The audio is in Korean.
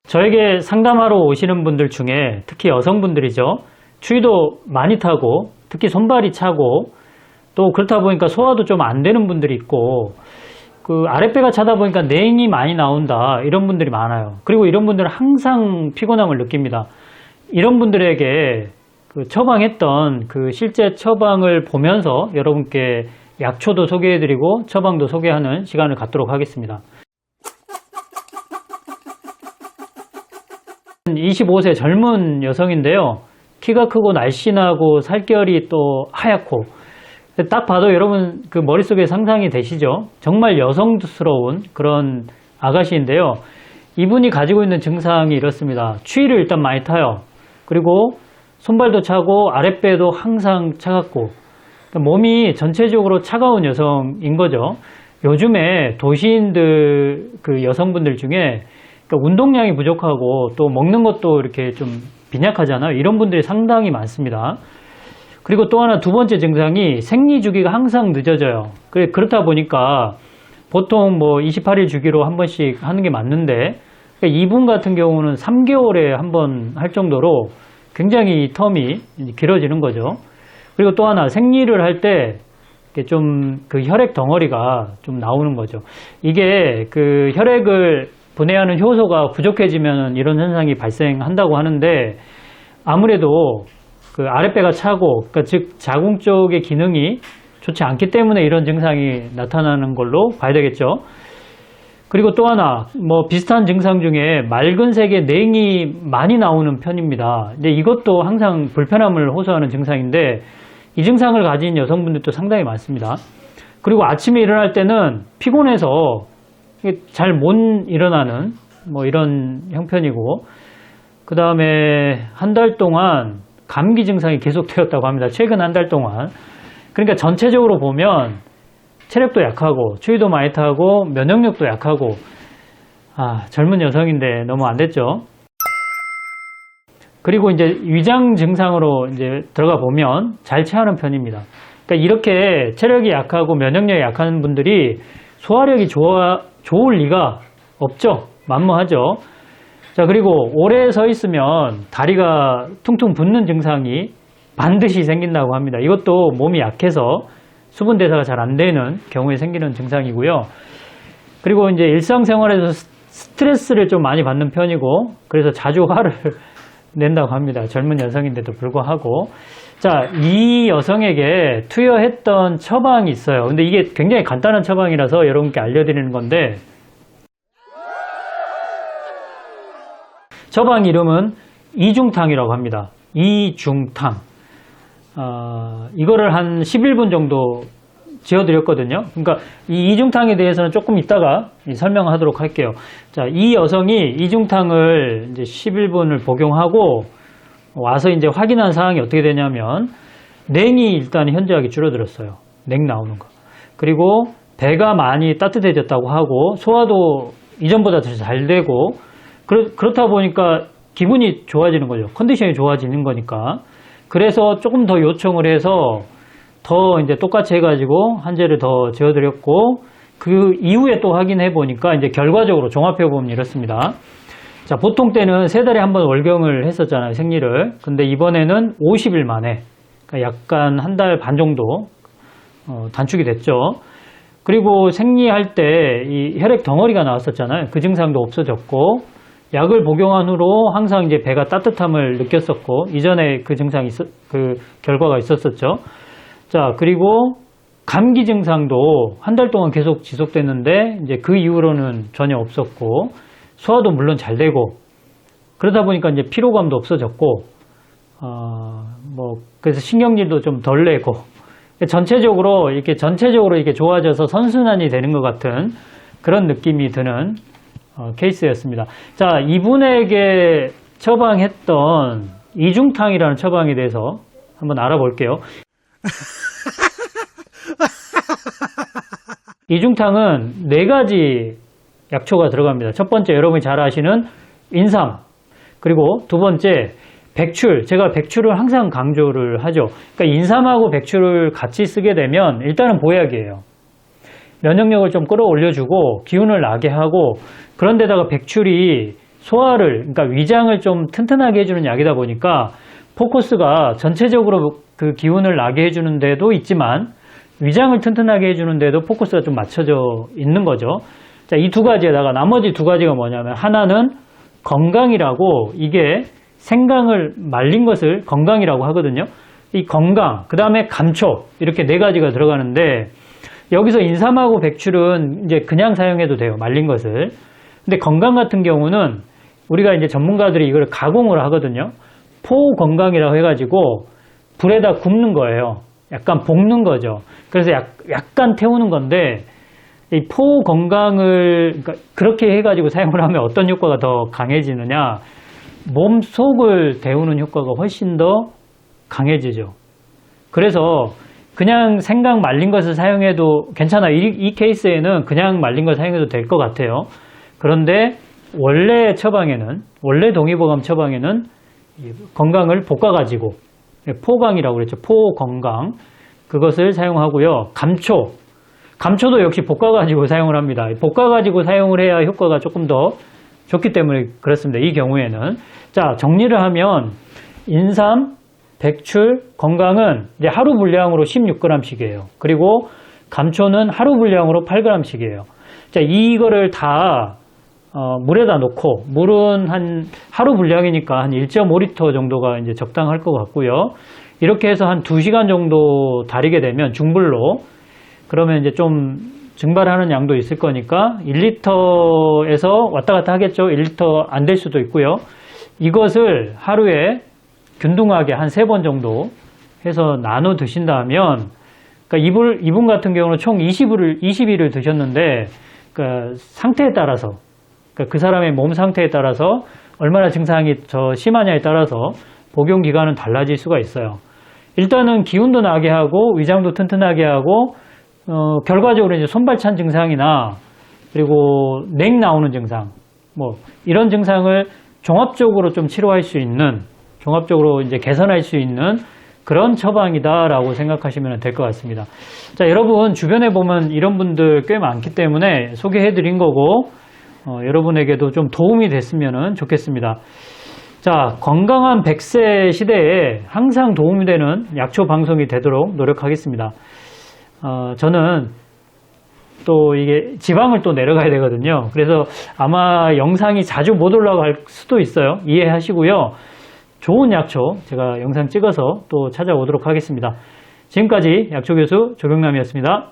저에게 상담하러 오시는 분들 중에 특히 여성분들이죠. 추위도 많이 타고 특히 손발이 차고 또 그렇다 보니까 소화도 좀 안 되는 분들이 있고 그 아랫배가 차다 보니까 냉이 많이 나온다 이런 분들이 많아요. 그리고 이런 분들은 항상 피곤함을 느낍니다. 이런 분들에게 그 처방했던 그 실제 처방을 보면서 여러분께 약초도 소개해드리고 처방도 소개하는 시간을 갖도록 하겠습니다. 25세 젊은 여성인데요. 키가 크고 날씬하고 살결이 또 하얗고 딱 봐도 여러분 그 머릿속에 상상이 되시죠? 정말 여성스러운 그런 아가씨인데요. 이분이 가지고 있는 증상이 이렇습니다. 추위를 일단 많이 타요. 그리고 손발도 차고 아랫배도 항상 차갑고 몸이 전체적으로 차가운 여성인 거죠. 요즘에 도시인들 그 여성분들 중에 운동량이 부족하고 또 먹는 것도 이렇게 좀 빈약하잖아요. 이런 분들이 상당히 많습니다. 그리고 또 하나 두 번째 증상이 생리 주기가 항상 늦어져요. 그렇다 보니까 보통 뭐 28일 주기로 한 번씩 하는 게 맞는데 이분 같은 경우는 3개월에 한 번 할 정도로 굉장히 텀이 길어지는 거죠. 그리고 또 하나 생리를 할 때 좀 그 혈액 덩어리가 좀 나오는 거죠. 이게 그 혈액을 분해하는 효소가 부족해지면 이런 현상이 발생한다고 하는데 아무래도 그 아랫배가 차고 그러니까 즉 자궁 쪽의 기능이 좋지 않기 때문에 이런 증상이 나타나는 걸로 봐야 되겠죠. 그리고 또 하나 뭐 비슷한 증상 중에 맑은 색의 냉이 많이 나오는 편입니다. 근데 이것도 항상 불편함을 호소하는 증상인데 이 증상을 가진 여성분들도 상당히 많습니다. 그리고 아침에 일어날 때는 피곤해서 잘 못 일어나는 뭐 이런 형편이고 그 다음에 한 달 동안 감기 증상이 계속되었다고 합니다. 최근 한 달 동안. 그러니까 전체적으로 보면 체력도 약하고 추위도 많이 타고 면역력도 약하고 젊은 여성인데 너무 안 됐죠. 그리고 이제 위장 증상으로 이제 들어가 보면 잘 체하는 편입니다. 그러니까 이렇게 체력이 약하고 면역력이 약한 분들이 소화력이 좋을 리가 없죠. 만무하죠. 자, 그리고 오래 서 있으면 다리가 퉁퉁 붓는 증상이 반드시 생긴다고 합니다. 이것도 몸이 약해서 수분 대사가 잘 안 되는 경우에 생기는 증상이고요. 그리고 이제 일상생활에서 스트레스를 좀 많이 받는 편이고 그래서 자주 화를 낸다고 합니다. 젊은 여성인데도 불구하고. 자, 이 여성에게 투여했던 처방이 있어요. 근데 이게 굉장히 간단한 처방이라서 여러분께 알려드리는 건데 처방 이름은 이중탕이라고 합니다. 이중탕. 이거를 한 11분 정도 지어드렸거든요. 그러니까 이 이중탕에 대해서는 조금 이따가 설명하도록 할게요. 자, 이 여성이 이중탕을 이제 11분을 복용하고 와서 이제 확인한 사항이 어떻게 되냐면 냉이 일단 현저하게 줄어들었어요. 냉 나오는 거. 그리고 배가 많이 따뜻해졌다고 하고 소화도 이전보다 더 잘 되고 그렇다 보니까 기분이 좋아지는 거죠. 컨디션이 좋아지는 거니까. 그래서 조금 더 요청을 해서 더 이제 똑같이 해가지고 한제를 더 지어드렸고 그 이후에 또 확인해 보니까 이제 결과적으로 종합해 보면 이렇습니다. 자, 보통 때는 3달에 한 번 월경을 했었잖아요, 생리를. 근데 이번에는 50일 만에 그러니까 약간 한 달 반 정도 단축이 됐죠. 그리고 생리할 때 이 혈액 덩어리가 나왔었잖아요. 그 증상도 없어졌고 약을 복용한 후로 항상 이제 배가 따뜻함을 느꼈었고 이전에 그 증상이 그 결과가 있었었죠. 자, 그리고 감기 증상도 한 달 동안 계속 지속됐는데 이제 그 이후로는 전혀 없었고 소화도 물론 잘 되고 그러다 보니까 이제 피로감도 없어졌고 그래서 신경질도 좀 덜 내고 전체적으로 이렇게 좋아져서 선순환이 되는 것 같은 그런 느낌이 드는 케이스였습니다. 자, 이분에게 처방했던 이중탕이라는 처방에 대해서 한번 알아볼게요. 이중탕은 4가지 약초가 들어갑니다. 첫 번째 여러분이 잘 아시는 인삼, 그리고 두 번째 백출. 제가 백출을 항상 강조를 하죠. 그러니까 인삼하고 백출을 같이 쓰게 되면 일단은 보약이에요. 면역력을 좀 끌어올려주고 기운을 나게 하고 그런데다가 백출이 소화를, 그러니까 위장을 좀 튼튼하게 해주는 약이다 보니까 포커스가 전체적으로 그 기운을 나게 해주는 데도 있지만 위장을 튼튼하게 해주는 데도 포커스가 좀 맞춰져 있는 거죠. 자, 이 두 가지에다가 나머지 두 가지가 뭐냐면 하나는 건강이라고, 이게 생강을 말린 것을 건강이라고 하거든요. 이 건강, 그 다음에 감초, 이렇게 네 가지가 들어가는데 여기서 인삼하고 백출은 이제 그냥 사용해도 돼요. 말린 것을. 근데 건강 같은 경우는 우리가 이제 전문가들이 이걸 가공을 하거든요. 포건강이라고 해가지고 불에다 굽는 거예요. 약간 볶는 거죠. 그래서 약간 태우는 건데 이 포건강을 그러니까 그렇게 해가지고 사용을 하면 어떤 효과가 더 강해지느냐, 몸 속을 데우는 효과가 훨씬 더 강해지죠. 그래서 그냥 생강 말린 것을 사용해도 괜찮아. 이 케이스에는 그냥 말린 걸 사용해도 될 것 같아요. 그런데 원래 처방에는, 원래 동의보감 처방에는 건강을 볶아가지고, 포강이라고 그랬죠. 포건강. 그것을 사용하고요. 감초도 역시 볶아가지고 사용을 합니다. 볶아가지고 사용을 해야 효과가 조금 더 좋기 때문에 그렇습니다. 이 경우에는. 자, 정리를 하면 인삼, 백출, 건강은 이제 하루 분량으로 16g씩이에요. 그리고 감초는 하루 분량으로 8g씩이에요. 자, 이거를 다 물에다 놓고, 물은 한 하루 분량이니까 한 1.5리터 정도가 이제 적당할 것 같고요. 이렇게 해서 한 2시간 정도 달이게 되면 중불로, 그러면 이제 좀 증발하는 양도 있을 거니까 1리터에서 왔다 갔다 하겠죠. 1리터 안 될 수도 있고요. 이것을 하루에 균등하게 한 3번 정도 해서 나눠 드신다면, 그러니까 이분 같은 경우는 총 20일을 드셨는데, 그러니까 상태에 따라서, 그러니까 그 사람의 몸 상태에 따라서 얼마나 증상이 더 심하냐에 따라서 복용 기간은 달라질 수가 있어요. 일단은 기운도 나게 하고 위장도 튼튼하게 하고 결과적으로 이제 손발찬 증상이나 그리고 냉 나오는 증상, 뭐 이런 증상을 종합적으로 좀 치료할 수 있는, 종합적으로 이제 개선할 수 있는 그런 처방이다라고 생각하시면 될 것 같습니다. 자, 여러분 주변에 보면 이런 분들 꽤 많기 때문에 소개해드린 거고, 여러분에게도 좀 도움이 됐으면 좋겠습니다. 자, 건강한 100세 시대에 항상 도움이 되는 약초 방송이 되도록 노력하겠습니다. 저는 또 이게 지방을 또 내려가야 되거든요. 그래서 아마 영상이 자주 못 올라갈 수도 있어요. 이해하시고요. 좋은 약초 제가 영상 찍어서 또 찾아오도록 하겠습니다. 지금까지 약초교수 조병남이었습니다.